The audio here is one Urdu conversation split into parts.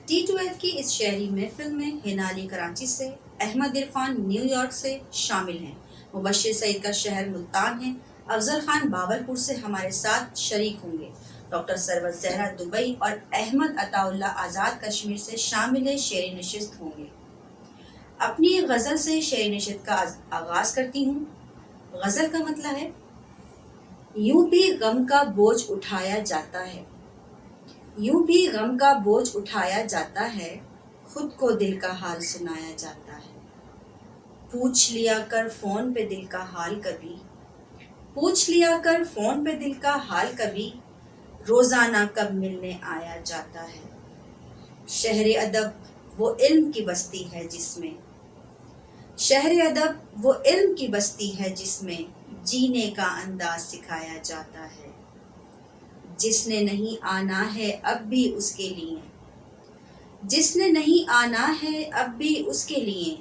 T2F کی اس شہری محفل میں ہنالی کراچی سے، احمد عرفان نیو یارک سے شامل ہیں، مبشر سعید کا شہر ملتان ہے، افضل خان باولپور سے ہمارے ساتھ شریک ہوں گے، ڈاکٹر سرور زہرا دبئی اور احمد عطا اللہ آزاد کشمیر سے شامل شعری نشست ہوں گے۔ اپنی ایک غزل سے شعری نشست کا آغاز کرتی ہوں۔ غزل کا مطلب ہے: یوں بھی غم کا بوجھ اٹھایا جاتا ہے، یوں بھی غم کا بوجھ اٹھایا جاتا ہے، خود کو دل کا حال سنایا جاتا ہے۔ پوچھ لیا کر فون پہ دل کا حال کبھی، پوچھ لیا کر فون پہ دل کا حال کبھی، روزانہ کب ملنے آیا جاتا ہے۔ شہر ادب وہ علم کی بستی ہے جس میں، شہر ادب وہ علم کی بستی ہے جس میں جینے کا انداز سکھایا جاتا ہے۔ جس نے نہیں آنا ہے اب بھی اس کے لیے، جس نے نہیں آنا ہے اب بھی اس کے لیے،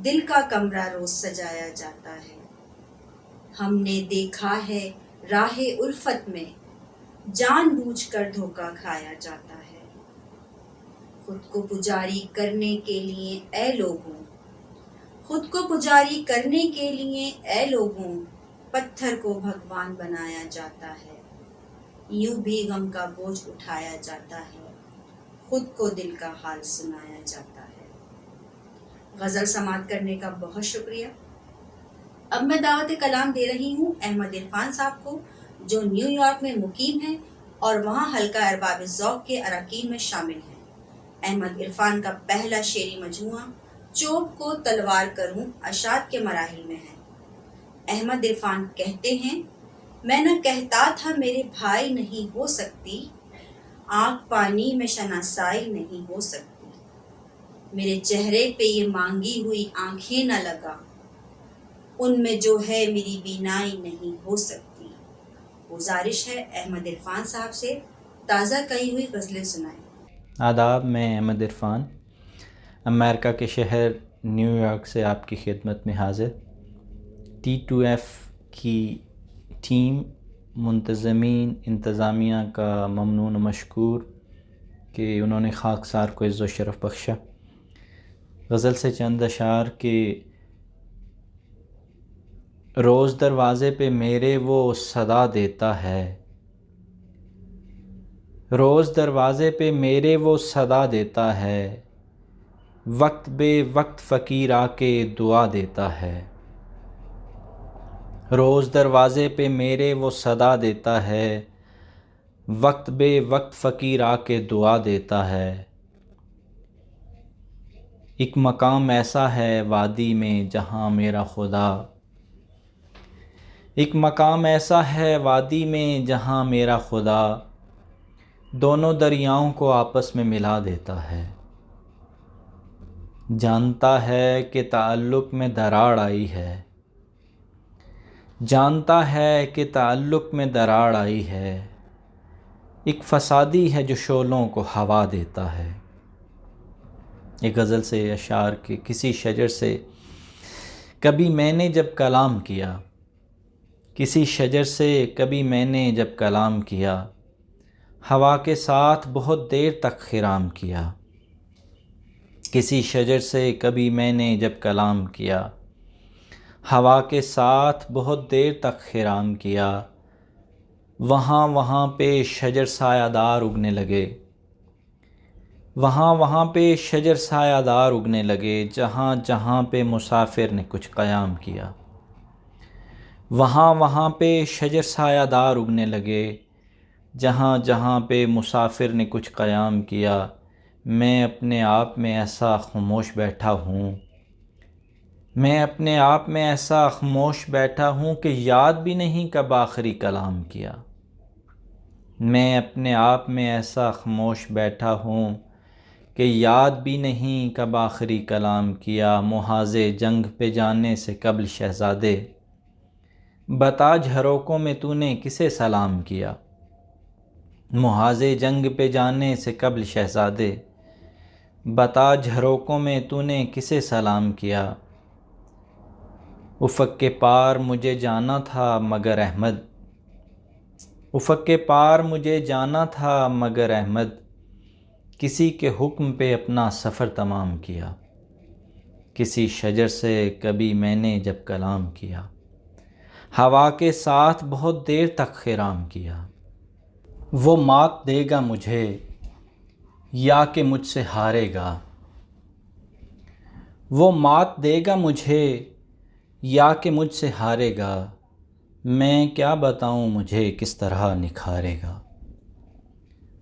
دل کا کمرہ روز سجایا جاتا ہے۔ ہم نے دیکھا ہے راہ الفت میں جان بوجھ کر دھوکہ کھایا جاتا ہے۔ خود کو پجاری کرنے کے لیے اے لوگوں، خود کو پجاری کرنے کے لیے اے لوگوں، پتھر کو بھگوان بنایا جاتا ہے۔ یوں بھی غم کا بوجھ اٹھایا جاتا ہے، خود کو دل کا حال سنایا جاتا ہے۔ غزل سماعت کرنے کا بہت شکریہ۔ اب میں دعوت کلام دے رہی ہوں احمد عرفان صاحب کو، جو نیو یارک میں مقیم ہیں اور وہاں حلقہ ارباب ذوق کے اراکین میں شامل ہیں۔ احمد عرفان کا پہلا شعری مجموعہ چوب کو تلوار کروں اشعار کے مراحل میں ہے۔ احمد عرفان کہتے ہیں: میں نہ کہتا تھا میرے بھائی نہیں ہو سکتی، آنکھ پانی میں شناسائی نہیں ہو سکتی، میرے چہرے پہ یہ مانگی ہوئی آنکھیں نہ لگا، ان میں جو ہے میری بینائی نہیں ہو سکتی۔ گزارش ہے احمد عرفان صاحب سے تازہ کہی ہوئی غزلیں سنائیں۔ آداب، میں احمد عرفان امریکہ کے شہر نیو یارک سے آپ کی خدمت میں حاضر۔ T2F کی ٹیم، منتظمین، انتظامیہ کا ممنون و مشکور کہ انہوں نے خاکسار کو عز و شرف بخشا۔ غزل سے چند اشعار کہ روز دروازے پہ میرے وہ صدا دیتا ہے، روز دروازے پہ میرے وہ صدا دیتا ہے، وقت بے وقت فقیر آ کے دعا دیتا ہے۔ روز دروازے پہ میرے وہ صدا دیتا ہے، وقت بے وقت فقیر آ کے دعا دیتا ہے۔ ایک مقام ایسا ہے وادی میں جہاں میرا خدا، ایک مقام ایسا ہے وادی میں جہاں میرا خدا، دونوں دریاؤں کو آپس میں ملا دیتا ہے۔ جانتا ہے کہ تعلق میں دراڑ آئی ہے، جانتا ہے کہ تعلق میں دراڑ آئی ہے، ایک فسادی ہے جو شعلوں کو ہوا دیتا ہے۔ ایک غزل سے اشعار کے کسی شجر سے کبھی میں نے جب کلام کیا، کسی شجر سے کبھی میں نے جب کلام کیا، ہوا کے ساتھ بہت دیر تک خرام کیا۔ کسی شجر سے کبھی میں نے جب کلام کیا، ہوا کے ساتھ بہت دیر تک خرام کیا، وہاں وہاں پہ شجر سایہ دار اگنے لگے، وہاں وہاں پہ شجر سایہ دار اگنے لگے، جہاں جہاں پہ مسافر نے کچھ قیام کیا۔ وہاں وہاں پہ شجر سایہ دار اگنے لگے، جہاں جہاں پہ مسافر نے کچھ قیام کیا۔ میں اپنے آپ میں ایسا خاموش بیٹھا ہوں، میں اپنے آپ میں ایسا خاموش بیٹھا ہوں کہ یاد بھی نہیں کب آخری کلام کیا۔ میں اپنے آپ میں ایسا خاموش بیٹھا ہوں کہ یاد بھی نہیں کب آخری کلام کیا۔ محاذ جنگ پہ جانے سے قبل شہزادے، بتا جھروکوں میں تو نے کسے سلام کیا۔ محاذ جنگ پہ جانے سے قبل شہزادے، بتا جھروکوں میں تو نے کسے سلام کیا۔ افق کے پار مجھے جانا تھا مگر احمد، افق کے پار مجھے جانا تھا مگر احمد، کسی کے حکم پہ اپنا سفر تمام کیا، کسی شجر سے کبھی میں نے جب کلام کیا، ہوا کے ساتھ بہت دیر تک خرام کیا۔ وہ مات دے گا مجھے یا کہ مجھ سے ہارے گا، وہ مات دے گا مجھے یا کہ مجھ سے ہارے گا، میں کیا بتاؤں مجھے کس طرح نکھارے گا۔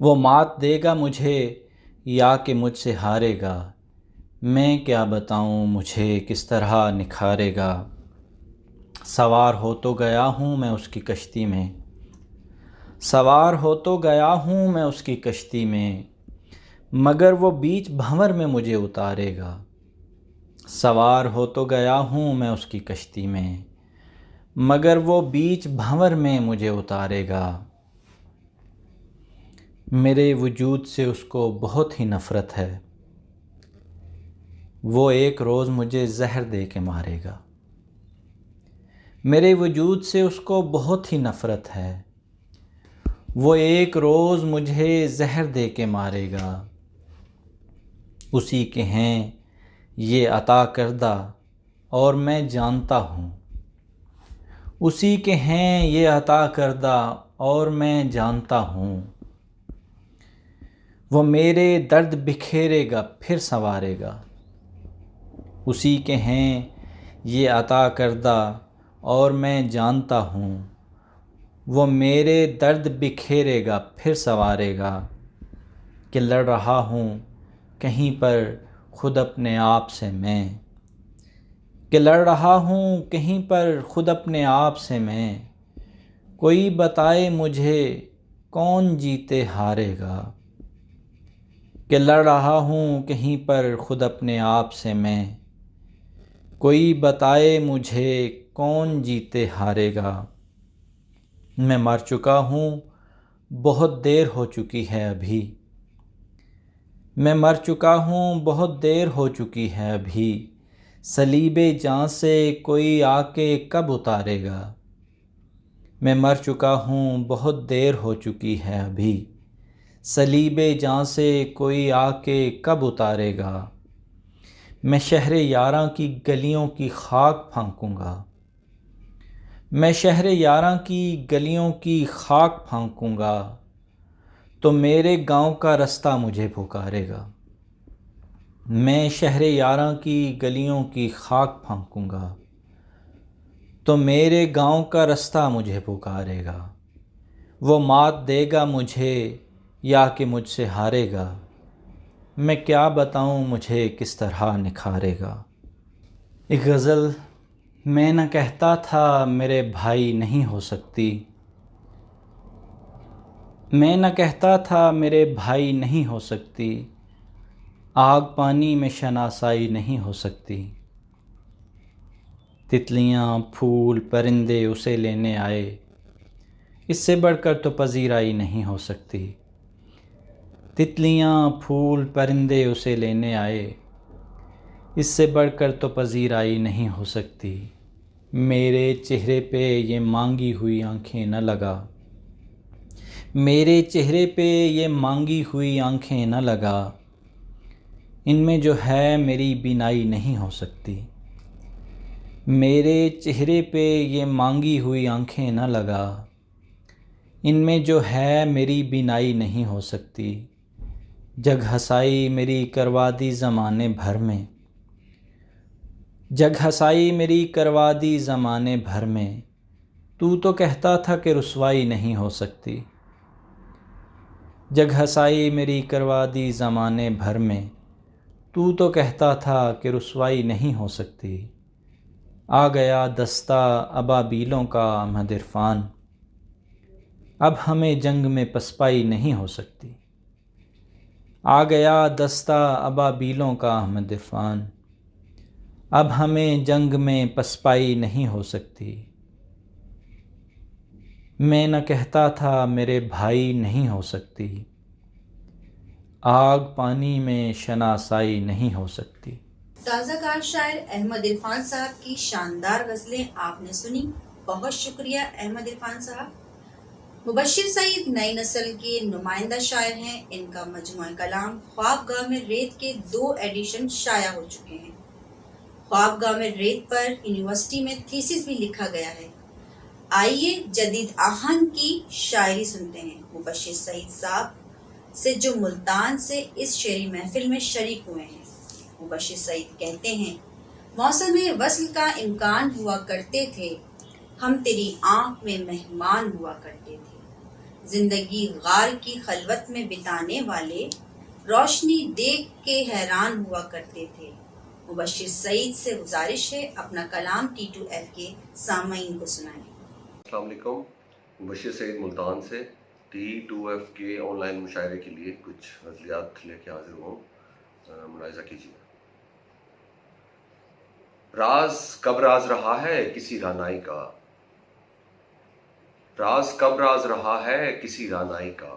وہ مات دے گا مجھے یا کہ مجھ سے ہارے گا، میں کیا بتاؤں مجھے کس طرح نکھارے گا۔ سوار ہو تو گیا ہوں میں اس کی کشتی میں، سوار ہو تو گیا ہوں میں اس کی کشتی میں، مگر وہ بیچ بھنور میں مجھے اتارے گا۔ سوار ہو تو گیا ہوں میں اس کی کشتی میں، مگر وہ بیچ بھنور میں مجھے اتارے گا۔ میرے وجود سے اس کو بہت ہی نفرت ہے، وہ ایک روز مجھے زہر دے کے مارے گا۔ میرے وجود سے اس کو بہت ہی نفرت ہے، وہ ایک روز مجھے زہر دے کے مارے گا۔ اسی کے ہیں یہ عطا کردہ اور میں جانتا ہوں، اسی کے ہیں یہ عطا کردہ اور میں جانتا ہوں۔ وہ میرے درد بکھیرے گا پھر سنوارے گا، اسی کے ہیں یہ عطا کردہ اور میں جانتا ہوں۔ وہ میرے درد بکھیرے گا پھر سنوارے گا، کہ لڑ رہا ہوں کہیں پر خود اپنے آپ سے میں، کہ لڑ رہا ہوں کہیں پر خود اپنے آپ سے میں۔ کوئی بتائے مجھے کون جیتے ہارے گا، کہ لڑ رہا ہوں کہیں پر خود اپنے آپ سے میں۔ کوئی بتائے مجھے کون جیتے ہارے گا۔ میں مر چکا ہوں بہت دیر ہو چکی ہے ابھی، میں مر چکا ہوں بہت دیر ہو چکی ہے ابھی، صلیب جاں سے کوئی آ کے کب اتارے گا۔ میں مر چکا ہوں بہت دیر ہو چکی ہے ابھی، صلیب جاں سے کوئی آ کے کب اتارے گا۔ میں شہر یاراں کی گلیوں کی خاک پھانکوں گا، میں شہر یاراں کی گلیوں کی خاک پھانکوں گا، تو میرے گاؤں کا رستہ مجھے پکارے گا۔ میں شہر یاراں کی گلیوں کی خاک پھانکوں گا، تو میرے گاؤں کا رستہ مجھے پکارے گا۔ وہ مات دے گا مجھے یا کہ مجھ سے ہارے گا، میں کیا بتاؤں مجھے کس طرح نکھارے گا۔ ایک غزل۔ میں نہ کہتا تھا میرے بھائی نہیں ہو سکتی، میں نہ کہتا تھا میرے بھائی نہیں ہو سکتی، آگ پانی میں شناسائی نہیں ہو سکتی۔ تتلیاں پھول پرندے اسے لینے آئے، اس سے بڑھ کر تو پذیرائی نہیں ہو سکتی۔ تتلیاں پھول پرندے اسے لینے آئے، اس سے بڑھ کر تو پذیرائی نہیں ہو سکتی۔ میرے چہرے پہ یہ مانگی ہوئی آنکھیں نہ لگا، میرے چہرے پہ یہ مانگی ہوئی آنکھیں نہ لگا، ان میں جو ہے میری بینائی نہیں ہو سکتی۔ میرے چہرے پہ یہ مانگی ہوئی آنکھیں نہ لگا، ان میں جو ہے میری بینائی نہیں ہو سکتی۔ جگ ہسائی میری کروا دی زمانے بھر میں، جگ ہسائی میری کروا دی زمانے بھر میں، تو کہتا تھا کہ رسوائی نہیں ہو سکتی۔ جگ ہسائی میری کروا دی زمانے بھر میں، تو کہتا تھا کہ رسوائی نہیں ہو سکتی۔ آ گیا دستہ ابابیلوں کا احمد عرفان، اب ہمیں جنگ میں پسپائی نہیں ہو سکتی۔ آ گیا دستہ ابابیلوں کا احمد عرفان، اب ہمیں جنگ میں پسپائی نہیں ہو سکتی۔ میں نہ کہتا تھا میرے بھائی نہیں ہو سکتی، آگ پانی میں شناسائی نہیں ہو سکتی۔ تازہ کار شاعر احمد عرفان صاحب کی شاندار غزلیں آپ نے سنی، بہت شکریہ احمد عرفان صاحب۔ مبشر سعید نئی نسل کے نمائندہ شاعر ہیں۔ ان کا مجموعہ کلام خوابگاہ میں ریت کے 2 ایڈیشن شائع ہو چکے ہیں۔ خوابگاہ میں ریت پر یونیورسٹی میں تھیسس بھی لکھا گیا ہے۔ آئیے جدید آہنگ کی شاعری سنتے ہیں مبشر سعید صاحب سے، جو ملتان سے اس شعری محفل میں شریک ہوئے ہیں۔ مبشر سعید کہتے ہیں، موسم وصل کا امکان ہوا کرتے تھے، ہم تیری آنکھ میں مہمان ہوا کرتے تھے، زندگی غار کی خلوت میں بتانے والے روشنی دیکھ کے حیران ہوا کرتے تھے۔ مبشر سعید سے گزارش ہے اپنا کلام T2F کے سامعین کو سنائیں۔ السلام علیکم، مبشر سعید ملتان سے T2F کے آن لائن مشاعرے کے لیے کچھ نظریات لے کے حاضر ہوں، ملاحظہ کیجیے۔ راز کب راز رہا ہے کسی رانائی کا، راز کب راز رہا ہے کسی رانائی کا،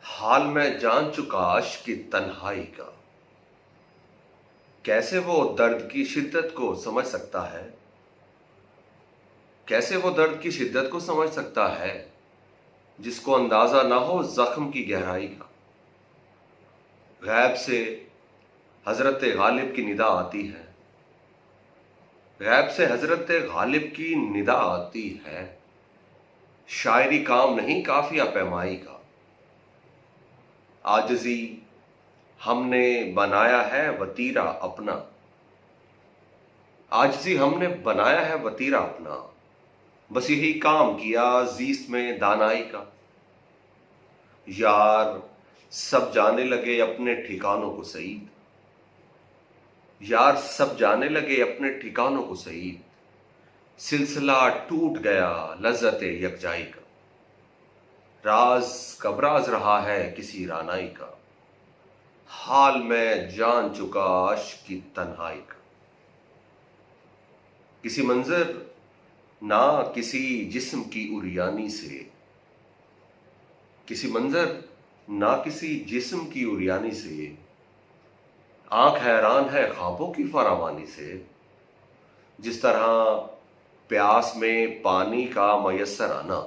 حال میں جان چکا عشق کی تنہائی کا، کیسے وہ درد کی شدت کو سمجھ سکتا ہے، کیسے وہ درد کی شدت کو سمجھ سکتا ہے، جس کو اندازہ نہ ہو زخم کی گہرائی کا، غیب سے حضرت غالب کی ندا آتی ہے، غیب سے حضرت غالب کی ندا آتی ہے، شاعری کام نہیں قافیہ پیمائی کا، عاجزی ہم نے بنایا ہے وتیرہ اپنا، عاجزی ہم نے بنایا ہے وتیرہ اپنا، بس یہی کام کیا زیست میں دانائی کا، یار سب جانے لگے اپنے ٹھکانوں کو سعید، یار سب جانے لگے اپنے ٹھکانوں کو سعید، سلسلہ ٹوٹ گیا لذت یکجائی کا، راز کب راز رہا ہے کسی رانائی کا، حال میں جان چکا عشق کی تنہائی کا، کسی منظر نہ کسی جسم کی عریانی سے، کسی منظر نہ کسی جسم کی عریانی سے، آنکھ حیران ہے خوابوں کی فراوانی سے، جس طرح پیاس میں پانی کا میسر آنا،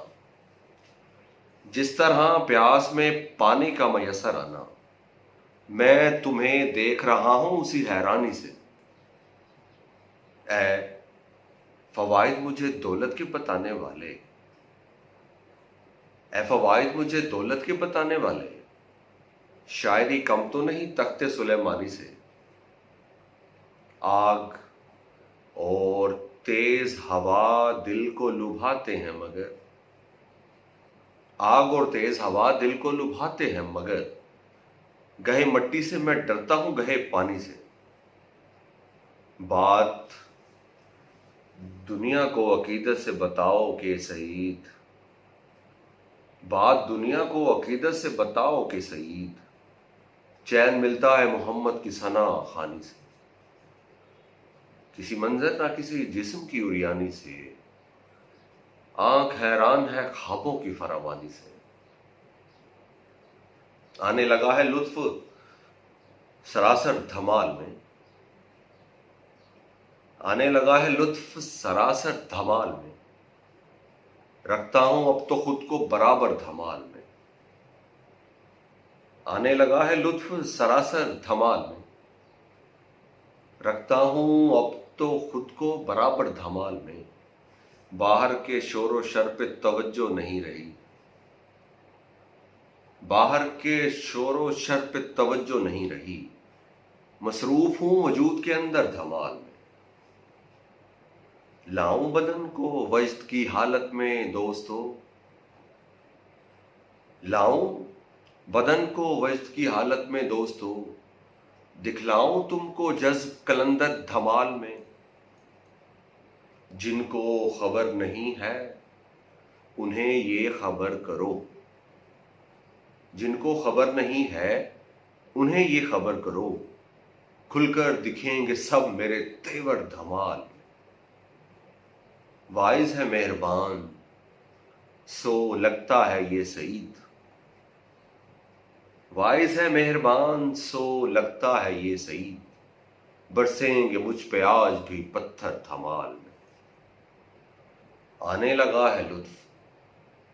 جس طرح پیاس میں پانی کا میسر آنا، میں تمہیں دیکھ رہا ہوں اسی حیرانی سے، اے فوائد مجھے دولت کے بتانے والے، اے فوائد مجھے دولت کے بتانے والے، شاعری کم تو نہیں تخت سلیمانی سے، آگ اور تیز ہوا دل کو لبھاتے ہیں مگر، آگ اور تیز ہوا دل کو لبھاتے ہیں مگر، گہے مٹی سے میں ڈرتا ہوں گہے پانی سے، بات دنیا کو عقیدت سے بتاؤ کہ سعید، بات دنیا کو عقیدت سے بتاؤ کہ سعید، چین ملتا ہے محمد کی ثنا خوانی سے، کسی منظر نہ کسی جسم کی عریانی سے، آنکھ حیران ہے خوابوں کی فراوانی سے، آنے لگا ہے لطف سراسر دھمال میں، آنے لگا ہے لطف سراسر دھمال میں، رکھتا ہوں اب تو خود کو برابر دھمال میں، آنے لگا ہے لطف سراسر دھمال میں، رکھتا ہوں اب تو خود کو برابر دھمال میں، باہر کے شور و شر پہ توجہ نہیں رہی، باہر کے شور و شر پہ توجہ نہیں رہی، مصروف ہوں وجود کے اندر دھمال میں، لاؤں بدن کو وجد کی حالت میں دوستو، لاؤں بدن کو وجد کی حالت میں دوستو، دکھلاؤں تم کو جذب کلندر دھمال میں، جن کو خبر نہیں ہے انہیں یہ خبر کرو، جن کو خبر نہیں ہے انہیں یہ خبر کرو، کھل کر دکھیں گے سب میرے تیور دھمال میں، واعظ ہے مہربان سو لگتا ہے یہ سعید، واعظ ہے مہربان سو لگتا ہے یہ سعید، برسیں گے مجھ پہ آج بھی پتھر دھمال میں، آنے لگا ہے لطف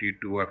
T2F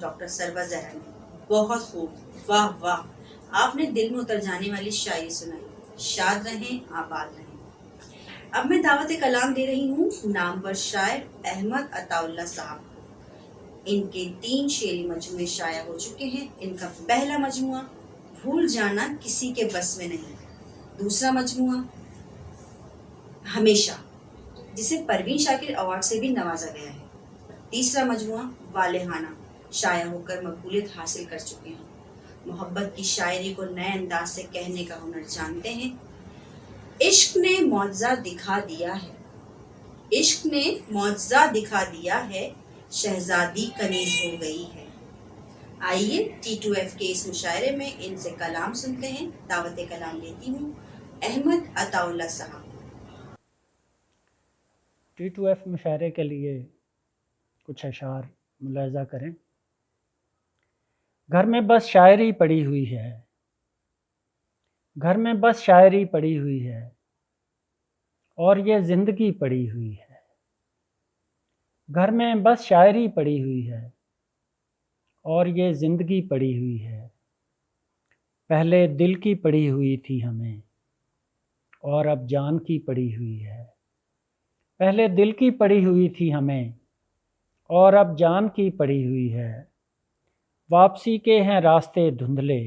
ڈاکٹر سروا زہرا نے. بہت خوب، واہ واہ، آپ نے دل میں اتر جانے والی شاعری سنائی. شاد رہیں، آباد رہیں. اب میں دعوت کلام دے رہی ہوں نامور شاعر احمد عطا اللہ صاحب کو. ان کے 3 شعری مجموعے شائع ہو چکے ہیں. ان کا پہلا مجموعہ بھول جانا کسی کے بس میں نہیں، دوسرا مجموعہ ہمیشہ، جسے پروین شاکر ایوارڈ سے بھی نوازا گیا ہے، تیسرا مجموعہ والہانہ شائع ہو کر مقبولیت حاصل کر چکے ہیں. محبت کی شاعری کو نئے انداز سے کہنے کا ہنر جانتے ہیں. عشق نے معجزہ دکھا دیا ہے، عشق نے معجزہ دکھا دیا ہے، شہزادی کنیز ہو گئی ہے. آئیے T2F کے اس مشاعرے میں ان سے کلام سنتے ہیں. دعوت کلام دیتی ہوں احمد عطا اللہ صاحب. T2F مشاعرے کے لیے کچھ اشعار ملاحظہ کریں. گھر میں بس شاعری پڑی ہوئی ہے، گھر میں بس شاعری پڑی ہوئی ہے، اور یہ زندگی پڑی ہوئی ہے. گھر میں بس شاعری پڑی ہوئی ہے، اور یہ زندگی پڑی ہوئی ہے. پہلے دل کی پڑی ہوئی تھی ہمیں، اور اب جان کی پڑی ہوئی ہے. پہلے دل کی پڑی ہوئی تھی ہمیں، اور اب جان کی پڑی ہوئی ہے. واپسی کے ہیں راستے دھندلے،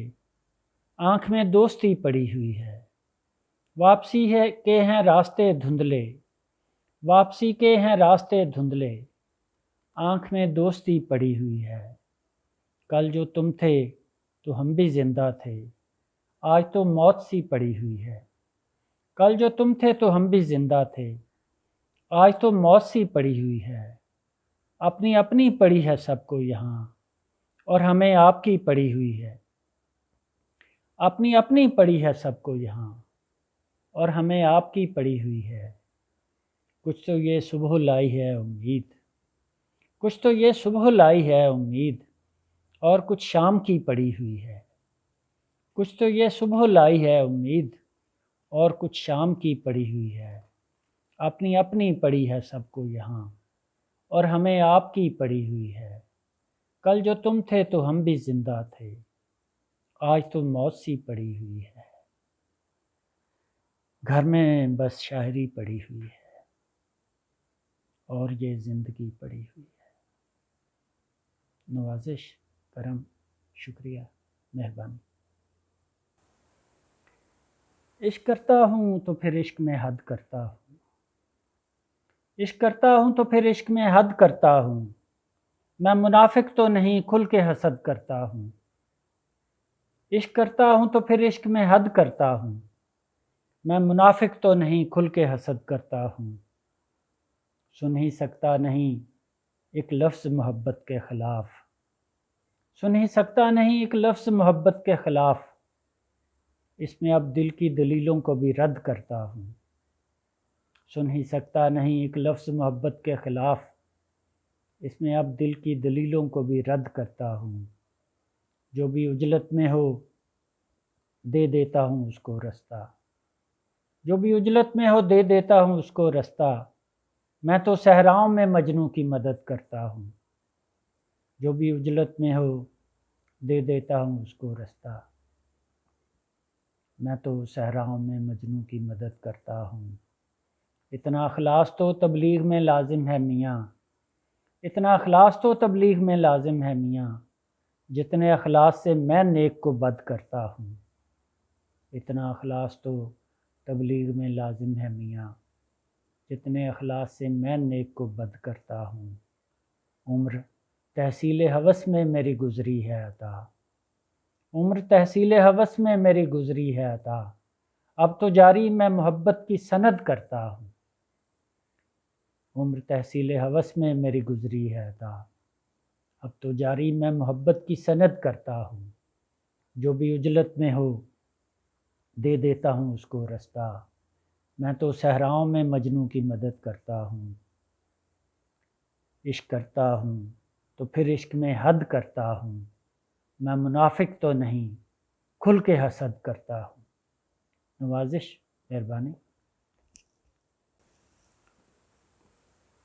آنکھ میں دوستی پڑی ہوئی ہے. واپسی کے ہیں راستے دھندلے، واپسی کے ہیں راستے دھندلے، آنکھ میں دوستی پڑی ہوئی ہے. کل جو تم تھے تو ہم بھی زندہ تھے، آج تو موت سی پڑی ہوئی ہے. کل جو تم تھے تو ہم بھی زندہ تھے، آج تو موت سی پڑی ہوئی ہے. اپنی اپنی پڑی ہے سب کو یہاں، اور ہمیں آپ کی پڑی ہوئی ہے. اپنی اپنی پڑی ہے سب کو یہاں، اور ہمیں آپ کی پڑی ہوئی ہے. کچھ تو یہ صبح لائی ہے امید، کچھ تو یہ صبح لائی ہے امید، اور کچھ شام کی پڑی ہوئی ہے. کچھ تو یہ صبح لائی ہے امید، اور کچھ شام کی پڑی ہوئی ہے. اپنی اپنی پڑی ہے سب کو یہاں، اور ہمیں آپ کی پڑی ہوئی ہے. کل جو تم تھے تو ہم بھی زندہ تھے، آج تو موت سی پڑی ہوئی ہے. گھر میں بس شاعری پڑی ہوئی ہے، اور یہ زندگی پڑی ہوئی ہے. نوازش، کرم، شکریہ، مہربانی. عشق کرتا ہوں تو پھر عشق میں حد کرتا ہوں، عشق کرتا ہوں تو پھر عشق میں حد کرتا ہوں. میں منافق تو نہیں، کھل کے حسد کرتا ہوں. عشق کرتا ہوں تو پھر عشق میں حد کرتا ہوں. میں منافق تو نہیں، کھل کے حسد کرتا ہوں. سن ہی سکتا نہیں ایک لفظ محبت کے خلاف، سن ہی سکتا نہیں ایک لفظ محبت کے خلاف. اس میں اب دل کی دلیلوں کو بھی رد کرتا ہوں. سن ہی سکتا نہیں ایک لفظ محبت کے خلاف، اس میں اب دل کی دلیلوں کو بھی رد کرتا ہوں. جو بھی عجلت میں ہو دے دیتا ہوں اس کو رستہ، جو بھی عجلت میں ہو دے دیتا ہوں اس کو رستہ. میں تو صحراؤں میں مجنوں کی مدد کرتا ہوں. جو بھی عجلت میں ہو دے دیتا ہوں اس کو رستہ. میں تو صحراؤں میں مجنوں کی مدد کرتا ہوں. اتنا اخلاص تو تبلیغ میں لازم ہے میاں، اتنا اخلاص تو تبلیغ میں لازم ہے میاں، جتنے اخلاص سے میں نیک کو بد کرتا ہوں. اتنا اخلاص تو تبلیغ میں لازم ہے میاں، جتنے اخلاص سے میں نیک کو بد کرتا ہوں. عمر تحصیل ہوس میں میری گزری ہے عطا، عمر تحصیل ہوس میں میری گزری ہے عطا. اب تو جاری میں محبت کی سند کرتا ہوں. عمر تحصیل ہوس میں میری گزری ہے عطا، اب تو جاری میں محبت کی سند کرتا ہوں. جو بھی عجلت میں ہو دے دیتا ہوں اس کو رستہ. میں تو صحراؤں میں مجنوں کی مدد کرتا ہوں. عشق کرتا ہوں تو پھر عشق میں حد کرتا ہوں. میں منافق تو نہیں، کھل کے حسد کرتا ہوں. نوازش، مہربانی.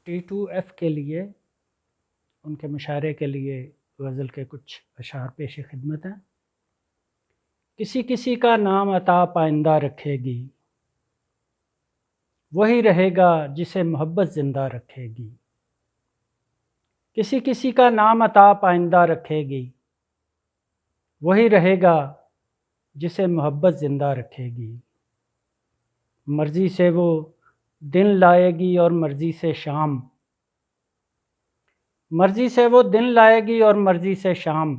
T2F کے لیے ان کے مشاعرے کے لیے غزل کے کچھ اشعار پیش خدمت ہیں۔ کسی کسی کا نام عطا پائندہ رکھے گی، وہی رہے گا جسے محبت زندہ رکھے گی۔ کسی کسی کا نام عطا پائندہ رکھے گی، وہی رہے گا جسے محبت زندہ رکھے گی۔ مرضی سے وہ دن لائے گی اور مرضی سے شام، مرضی سے وہ دن لائے گی اور مرضی سے شام،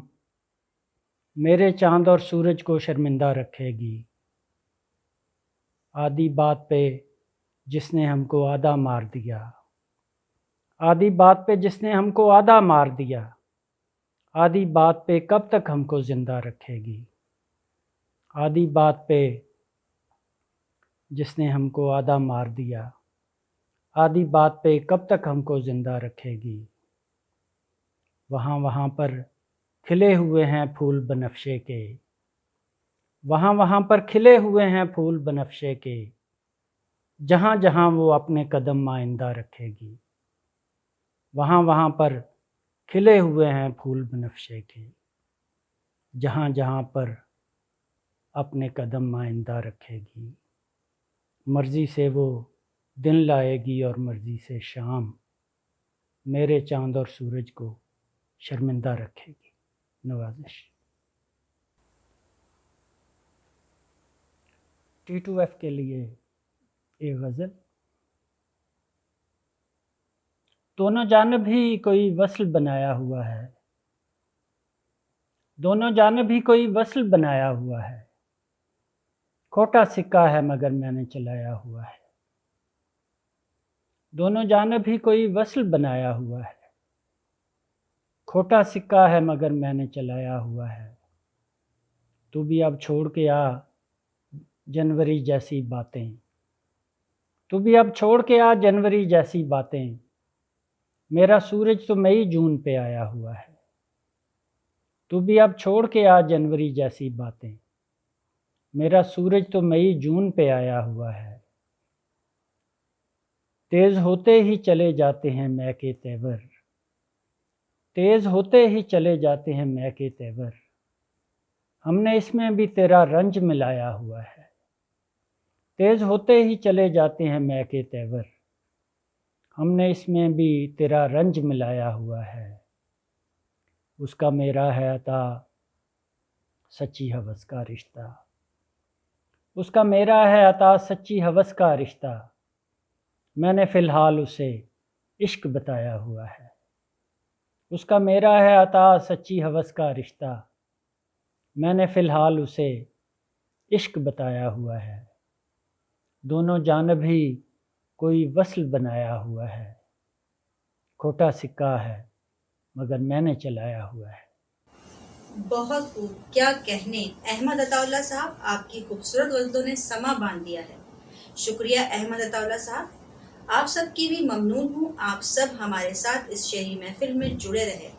میرے چاند اور سورج کو شرمندہ رکھے گی۔ آدھی بات پہ جس نے ہم کو آدھا مار دیا، آدھی بات پہ جس نے ہم کو آدھا مار دیا، آدھی بات پہ کب تک ہم کو زندہ رکھے گی۔ آدھی بات پہ جس نے ہم کو آدھا مار دیا، آدھی بات پہ کب تک ہم کو زندہ رکھے گی۔ وہاں وہاں پر کھلے ہوئے ہیں پھول بنفشے کے، وہاں وہاں پر کھلے ہوئے ہیں پھول بنفشے کے، جہاں جہاں وہ اپنے قدم آئندہ رکھے گی۔ وہاں وہاں پر کھلے ہوئے ہیں پھول بنفشے کے، جہاں جہاں پر اپنے قدم آئندہ رکھے گی۔ مرضی سے وہ دن لائے گی اور مرضی سے شام، میرے چاند اور سورج کو شرمندہ رکھے گی۔ نوازش۔ T2F کے لیے ایک غزل۔ دونوں جانب ہی کوئی وصل بنایا ہوا ہے، دونوں جانب ہی کوئی وصل بنایا ہوا ہے، کھوٹا سکہ ہے مگر میں نے چلایا ہوا ہے۔ دونوں جانب ہی کوئی وصل بنایا ہوا ہے، کھوٹا سکہ ہے مگر میں نے چلایا ہوا ہے۔ تو بھی اب چھوڑ کے آ جنوری جیسی باتیں، تو بھی اب چھوڑ کے آ جنوری جیسی باتیں، میرا سورج تو مئی جون پہ آیا ہوا ہے۔ تو بھی اب چھوڑ کے آ جنوری جیسی باتیں، میرا سورج تو مئی جون پہ آیا ہوا ہے۔ تیز ہوتے ہی چلے جاتے ہیں مے کے تیور، تیز ہوتے ہی چلے جاتے ہیں مے کے تیور، ہم نے اس میں بھی تیرا رنج ملایا ہوا ہے۔ تیز ہوتے ہی چلے جاتے ہیں مے کے تیور، ہم نے اس میں بھی تیرا رنج ملایا ہوا ہے۔ اس کا میرا ہے عطا سچی ہوس کا رشتہ، اس کا میرا ہے عطا سچی ہوس کا رشتہ، میں نے فی الحال اسے عشق بتایا ہوا ہے۔ اس کا میرا ہے عطا سچی ہوس کا رشتہ، میں نے فی الحال اسے عشق بتایا ہوا ہے۔ دونوں جانب ہی کوئی وصل بنایا ہوا ہے، کھوٹا سکہ ہے مگر میں نے چلایا ہوا ہے۔ بہت خوب، کیا کہنے احمد عطا اللہ صاحب، آپ کی خوبصورت غزلوں نے سما باندھ دیا ہے۔ شکریہ احمد عطا اللہ صاحب، آپ سب کی بھی ممنون ہوں، آپ سب ہمارے ساتھ اس شعری محفل میں جڑے رہے،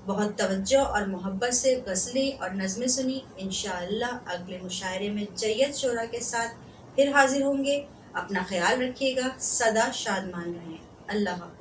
بہت توجہ اور محبت سے غزلیں اور نظمیں سنی۔ انشاءاللہ اگلے مشاعرے میں جید شعرا کے ساتھ پھر حاضر ہوں گے۔ اپنا خیال رکھیے گا، سدا شادمان رہیں۔ اللہ حافظ۔